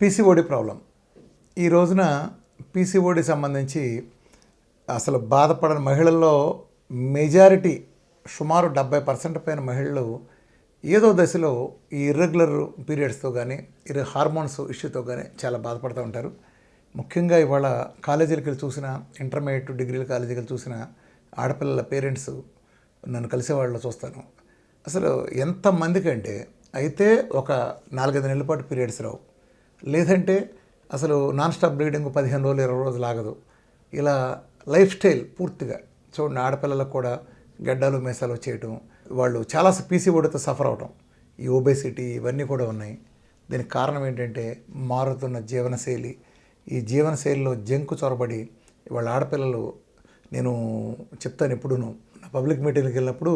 PCOD problem. ఈ రోజున PCOD సంబంధించి అసలు బాధపడని మహిళల్లో మెజారిటీ సుమారు 70% పైన మహిళలు ఏదో దశలో ఈ ఇర్రెగ్యులర్ పీరియడ్స్తో కానీ హార్మోన్స్ ఇష్యూతో కానీ చాలా బాధపడుతూ ఉంటారు. ముఖ్యంగా ఇవాళ కాలేజీలకు వెళ్ళి చూసిన, ఇంటర్మీడియట్ డిగ్రీల కాలేజీకి వెళ్ళి చూసిన ఆడపిల్లల పేరెంట్స్ నన్ను కలిసేవాళ్ళు చూస్తాను. అసలు ఎంతమందికి అంటే అయితే ఒక 4-5 నెలల పాటు పీరియడ్స్ రావు, లేదంటే అసలు నాన్ స్టాప్ బ్లీడింగ్ 15 రోజులు 20 రోజులు ఆగదు. ఇలా లైఫ్ స్టైల్ పూర్తిగా చూడండి, ఆడపిల్లలకు కూడా గడ్డాలు మీసాలు వచ్చేయటం, వాళ్ళు చాలా పీసీఓడితో సఫర్ అవటం, ఈ ఒబేసిటీ ఇవన్నీ కూడా ఉన్నాయి. దీనికి కారణం ఏంటంటే మారుతున్న జీవనశైలి. ఈ జీవనశైలిలో జంకు చొరబడి వాళ్ళ ఆడపిల్లలు, నేను చెప్తాను ఎప్పుడూను పబ్లిక్ మీటింగ్కి వెళ్ళినప్పుడు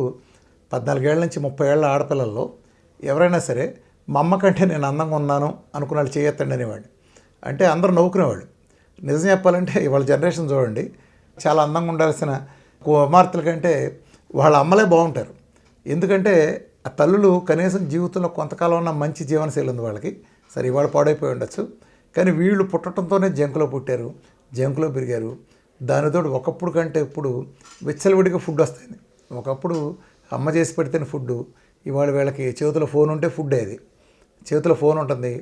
14 ఏళ్ళ నుంచి 30 ఏళ్ళ ఆడపిల్లల్లో ఎవరైనా సరే మా అమ్మ కంటే నేను అందంగా ఉన్నాను అనుకున్న వాళ్ళు చేయొద్దండి అనేవాడు. అంటే అందరూ నవ్వుకునేవాళ్ళు. నిజం చెప్పాలంటే ఇవాళ జనరేషన్ చూడండి, చాలా అందంగా ఉండాల్సిన కుమార్తెల కంటే వాళ్ళ అమ్మలే బాగుంటారు. ఎందుకంటే ఆ తల్లులు కనీసం జీవితంలో కొంతకాలం ఉన్న మంచి జీవనశైలి ఉంది వాళ్ళకి. సరే ఇవాళ పాడైపోయి ఉండొచ్చు, కానీ వీళ్ళు పుట్టడంతోనే జంకులో పుట్టారు, జంకులో పెరిగారు. దానితో ఒకప్పుడు కంటే ఇప్పుడు విచ్చలవిడిగా ఫుడ్ వస్తుంది. ఒకప్పుడు అమ్మ చేసి పెడితేనే ఫుడ్డు, ఇవాళ వీళ్ళకి చేతిలో ఫోన్ ఉంటే ఫుడ్. అది చేతిలో ఫోన్ ఉంటుంది,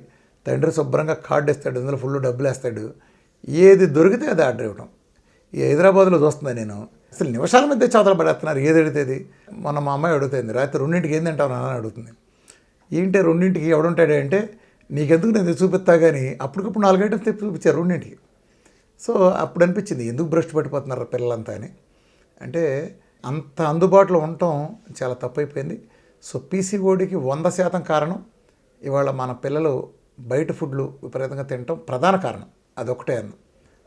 తండ్రి శుభ్రంగా కార్డు వేస్తాడు, అందులో ఫుల్ డబ్బులు వేస్తాడు, ఏది దొరికితే అది ఆర్డర్ ఇవ్వడం. ఈ హైదరాబాద్లో చూస్తుంది నేను, అసలు నిమిషాల మధ్య చేతలు పడేస్తున్నారు. ఏది అడిగితేది. మొన్న మా అమ్మాయి అడుగుతుంది, రాత్రి 2ంటికి ఏం తింటావు నాన్న అడుగుతుంది. ఏంటి 2ంటికి ఎవడుంటాడే అంటే, నీకెందుకు నేను చూపిస్తా కానీ అప్పటికప్పుడు 4 గంటలు తెప్పి చూపించారు 2ంటికి. సో అప్పుడు అనిపించింది ఎందుకు భ్రష్టు పట్టిపోతున్నారు పిల్లలంతా అని. అంటే అంత అందుబాటులో ఉండటం చాలా తప్పైపోయింది. సో పీసీఓడికి 100% కారణం ఇవాళ మన పిల్లలు బయట ఫుడ్లు విపరీతంగా తినటం ప్రధాన కారణం. అదొకటే అన్న.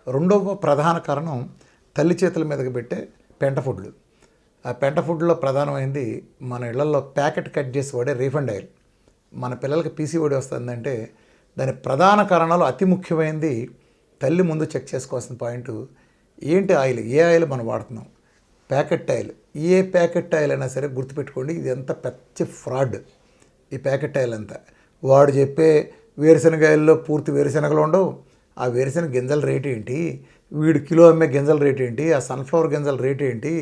రెండవ ప్రధాన కారణం తల్లి చేతుల మీదకి పెట్టే పెంట ఫుడ్లు. ఆ పెంట ఫుడ్లో ప్రధానమైంది మన ఇళ్లలో ప్యాకెట్ కట్ చేసి వాడే రీఫండ్ ఆయిల్. మన పిల్లలకి పీసీఓడి వస్తుందంటే దాని ప్రధాన కారణాలు అతి ముఖ్యమైనది తల్లి ముందు చెక్ చేసుకోవాల్సిన పాయింట్ ఏంటి, ఆయిల్, ఏ ఆయిల్ మనం వాడుతున్నాం. ప్యాకెట్ ఆయిల్, ఏ ప్యాకెట్ ఆయిల్ అయినా సరే గుర్తుపెట్టుకోండి, ఇది ఎంత పెద్ద ఫ్రాడ్. ఈ ప్యాకెట్ ఆయిల్ అంతా వాడు చెప్పే వేరుశనగాయల్లో పూర్తి వేరుశనగలు ఉండవు. ఆ వేరుశనగ గింజల రేటు ఏంటి, వీడు కిలో అమ్మే గింజల రేటు ఏంటి, ఆ సన్ఫ్లవర్ గింజల రేటు ఏంటి,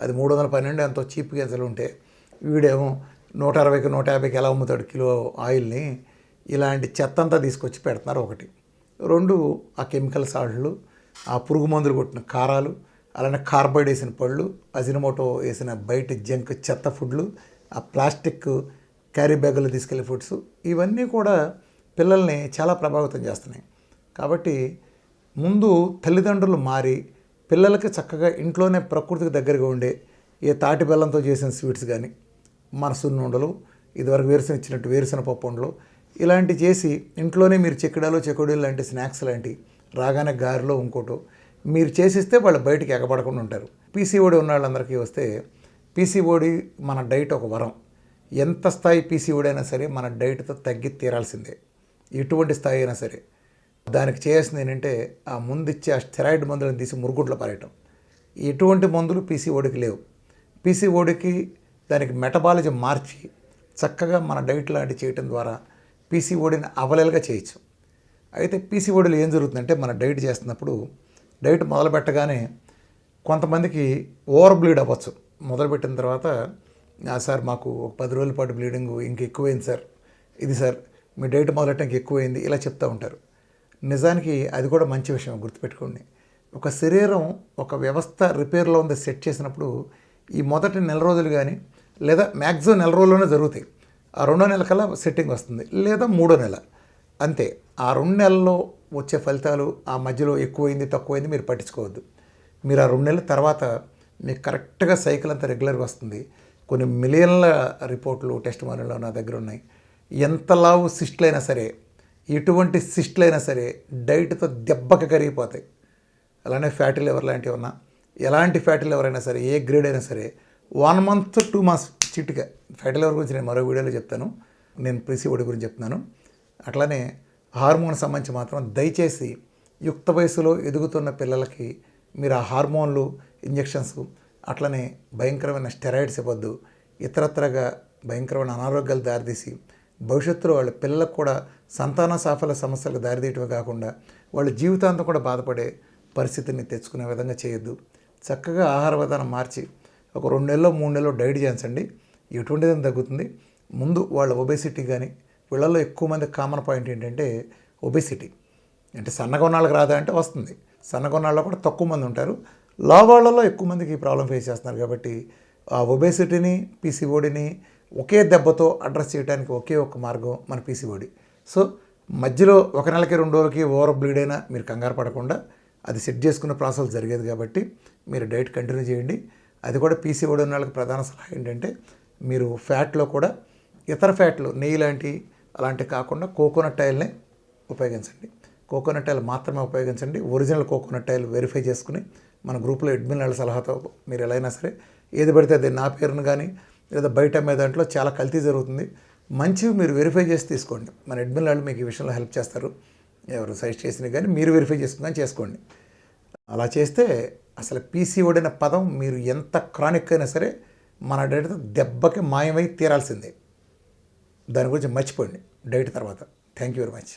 అది 312 ఎంతో చీప్ గింజలు ఉంటే వీడేమో 160కి 150కి ఎలా అమ్ముతాడు కిలో ఆయిల్ని. ఇలాంటి చెత్త అంతా తీసుకొచ్చి పెడుతున్నారు. ఒకటి. 2 ఆ కెమికల్ సాల్ట్లు, ఆ పురుగు మందులు కొట్టిన కారాలు, అలానే కార్బైడ్ వేసిన పళ్ళు, అజినమోటో వేసిన బయట జంక్ చెత్త ఫుడ్లు, ఆ ప్లాస్టిక్ క్యారీ బ్యాగులు తీసుకెళ్లే ఫుడ్స్, ఇవన్నీ కూడా పిల్లల్ని చాలా ప్రభావితం చేస్తున్నాయి. కాబట్టి ముందు తల్లిదండ్రులు మారి పిల్లలకి చక్కగా ఇంట్లోనే ప్రకృతికి దగ్గరగా ఉండే ఏ తాటి బెల్లంతో చేసిన స్వీట్స్ కానీ, మన సున్నుండలు, ఇదివరకు వేరుశనగ ఇచ్చినట్టు వేరుశనగ పప్పు ఉండలు, ఇలాంటివి చేసి ఇంట్లోనే మీరు చెక్కడాలు చెకోడీలు లాంటి స్నాక్స్ లాంటి రాగానే గారెలో ఇంకోటో మీరు చేసిస్తే వాళ్ళు బయటికి ఎగబడకుండా ఉంటారు. పీసీఓడి ఉన్న వాళ్ళందరికీ వస్తే పీసీఓడి మన డైట్ ఒక వరం. ఎంత స్థాయి పీసీఓడి అయినా సరే మన డైట్తో తగ్గి తీరాల్సిందే, ఎటువంటి స్థాయి అయినా సరే. దానికి చేయాల్సింది ఏంటంటే ఆ ముందు ఇచ్చే ఆ స్టెరాయిడ్ మందులను తీసి మురుగుంట్లో పారేయటం. ఎటువంటి మందులు పీసీఓడికి లేవు. పీసీఓడికి దానికి మెటబాలజీ మార్చి చక్కగా మన డైట్ లాంటివి చేయటం ద్వారా పీసీఓడిని అవలేలుగా చేయొచ్చు. అయితే పీసీఓడిలో ఏం జరుగుతుందంటే మన డైట్ చేస్తున్నప్పుడు డైట్ మొదలు పెట్టగానే కొంతమందికి ఓవర్ బ్లీడ్ అవ్వచ్చు. మొదలుపెట్టిన తర్వాత సార్ మాకు ఒక 10 రోజుల పాటు బ్లీడింగ్ ఇంక ఎక్కువైంది సార్, ఇది సార్ మీ డైట్ మొదలెట్టడానికి ఎక్కువైంది, ఇలా చెప్తూ ఉంటారు. నిజానికి అది కూడా మంచి విషయం, గుర్తుపెట్టుకోండి. ఒక శరీరం ఒక వ్యవస్థ రిపేర్లో ఉంది సెట్ చేసినప్పుడు ఈ మొదటి నెల రోజులు కానీ లేదా మ్యాక్సిమం నెల రోజుల్లోనే జరుగుతాయి. ఆ 2వ నెల కల్లా సెట్టింగ్ వస్తుంది, లేదా 3వ నెల అంతే. ఆ 2 నెలల్లో వచ్చే ఫలితాలు ఆ మధ్యలో ఎక్కువైంది తక్కువైంది మీరు పట్టించుకోవద్దు. మీరు ఆ 2 నెలల తర్వాత మీకు కరెక్ట్గా సైకిల్ అంతా రెగ్యులర్గా వస్తుంది. కొన్ని మిలియన్ల రిపోర్ట్లు టెస్ట్ మానిలో నా దగ్గర ఉన్నాయి. ఎంత లావు సిస్టులు అయినా సరే, ఎటువంటి సిస్టులు అయినా సరే డైట్తో దెబ్బకి కరిగిపోతాయి. అలానే ఫ్యాటీ లివర్ లాంటివి ఉన్నా, ఎలాంటి ఫ్యాటీ లివర్ అయినా సరే, ఏ గ్రేడ్ అయినా సరే 1 month 2 months చిట్టుగా. ఫ్యాటీ లివర్ గురించి నేను మరో వీడియోలో చెప్తాను, నేను పీసీఓడి గురించి చెప్తున్నాను. అట్లానే హార్మోన్ సంబంధించి మాత్రం దయచేసి యుక్త వయసులో ఎదుగుతున్న పిల్లలకి మీరు ఆ హార్మోన్లు ఇంజెక్షన్స్, అట్లనే భయంకరమైన స్టెరాయిడ్స్ ఇవ్వద్దు. ఇతరత్రగా భయంకరమైన అనారోగ్యాలు దారితీసి భవిష్యత్తులో వాళ్ళ పిల్లలకు కూడా సంతాన సాఫల్య సమస్యలకు దారితీయటమే కాకుండా వాళ్ళ జీవితాంతం కూడా బాధపడే పరిస్థితిని తెచ్చుకునే విధంగా చేయొద్దు. చక్కగా ఆహార విధానం మార్చి ఒక 2 నెలలో 3 నెలలో డైట్ చేయించండి, ఎటువంటిదని తగ్గుతుంది. ముందు వాళ్ళ ఒబేసిటీ కానీ, వీళ్ళల్లో ఎక్కువ మంది కామన్ పాయింట్ ఏంటంటే ఒబేసిటీ. అంటే సన్నగా ఉన్న వాళ్ళకి రాదా అంటే వస్తుంది, సన్నగా ఉన్న వాళ్ళు కూడా తక్కువ మంది ఉంటారు, లావాళ్లలో ఎక్కువ మందికి ఈ ప్రాబ్లం ఫేస్ చేస్తున్నారు. కాబట్టి ఆ ఒబేసిటీని పీసీఓడిని ఒకే దెబ్బతో అడ్రస్ చేయడానికి ఒకే ఒక మార్గం మన పీసీఓడి. సో మధ్యలో 1 నెలకి 2 రోజులకి ఓవర్ బ్లీడ్ అయినా మీరు కంగారు పడకుండా అది సెట్ చేసుకునే ప్రాసెస్ జరిగేది. కాబట్టి మీరు డైట్ కంటిన్యూ చేయండి. అది కూడా పీసీఓడి ఉన్న వాళ్ళకి ప్రధాన సలహా ఏంటంటే మీరు ఫ్యాట్లో కూడా ఇతర ఫ్యాట్లు నెయ్యి అలాంటివి కాకుండా కోకోనట్ ఆయిల్ని ఉపయోగించండి. కోకోనట్ ఆయిల్ మాత్రమే ఉపయోగించండి. ఒరిజినల్ కోకోనట్ ఆయిల్ వెరిఫై చేసుకుని మన గ్రూప్లో అడ్మిన్ వాళ్ళ సలహాతో మీరు ఎలా అయినా సరే ఏది పడితే అది నా పేరును కానీ లేదా బయట అమ్మే దాంట్లో చాలా కల్తీ జరుగుతుంది. మంచివి మీరు వెరిఫై చేసి తీసుకోండి. మన అడ్మిన్ వాళ్ళు మీకు ఈ విషయంలో హెల్ప్ చేస్తారు. ఎవరు సజెస్ట్ చేసినా కానీ మీరు వెరిఫై చేసుకుని చేసుకోండి. అలా చేస్తే అసలు పీసీఓడి అనే పదం మీరు ఎంత క్రానిక్ అయినా సరే మన డైట్ దెబ్బకి మాయమై తీరాల్సిందే. దాని గురించి మర్చిపోండి డైట్ తర్వాత. Thank you very much.